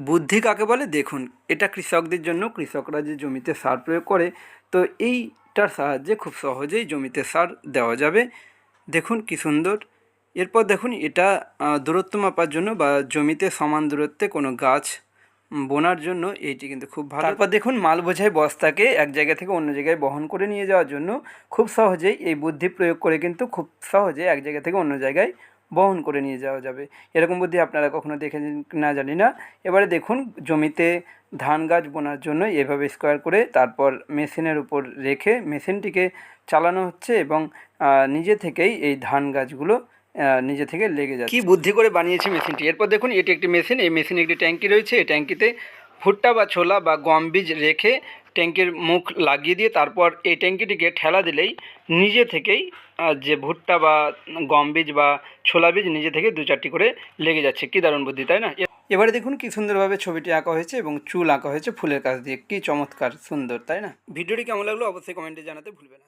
বুদ্ধি কাকে বলে দেখুন, এটা কৃষকদের জন্য। কৃষকরা যে জমিতে সার প্রয়োগ করে, তো এইটার সাহায্যে খুব সহজেই জমিতে সার দেওয়া যাবে। দেখুন কি সুন্দর। এরপর দেখুন, এটা দূরত্ব মাপার জন্য বা জমিতে সমান দূরত্বে কোনো গাছ বোনার জন্য এইটি কিন্তু খুব ভালো। তারপর দেখুন, মাল বোঝাই বস্তাকে এক জায়গা থেকে অন্য জায়গায় বহন করে নিয়ে যাওয়ার জন্য খুব সহজেই এই বুদ্ধি প্রয়োগ করে কিন্তু খুব সহজে এক জায়গা থেকে অন্য জায়গায় বহন করে নিয়ে যাওয়া যাবে। এরকম বুদ্ধি আপনারা কখনো দেখেছেন না জানি না। এবারে দেখুন, জমিতে ধান গাছ বোনার জন্য এভাবে স্কোয়ার করে তারপর মেশিনের উপর রেখে মেশিনটিকে চালানো হচ্ছে এবং নিজে থেকেই এই ধান গাছগুলো নিজে থেকে লেগে যাচ্ছে। কী বুদ্ধি করে বানিয়েছে মেশিনটি। এরপর দেখুন, এটি একটি মেশিন। এই মেশিনে একটি ট্যাঙ্কি রয়েছে। এই ট্যাঙ্কিতে ভুট্টা বা ছোলা বা গম বীজ রেখে ট্যাঙ্কির মুখ লাগিয়ে দিয়ে তারপর এই ট্যাঙ্কিটিকে ঠেলা দিলেই নিজে থেকেই যে ভুট্টা বা গম বীজ বা ছোলা বীজ নিজে থেকে 2-4টি করে লেগে যাচ্ছে। কী দারুণ বুদ্ধি, তাই না? এবারে দেখুন কী সুন্দরভাবে ছবিটি আঁকা হয়েছে এবং চুল আঁকা হয়েছে ফুলের কাছ দিয়ে। কী চমৎকার সুন্দর, তাই না? ভিডিওটি কেমন লাগলো অবশ্যই কমেন্টে জানাতে ভুলবে না।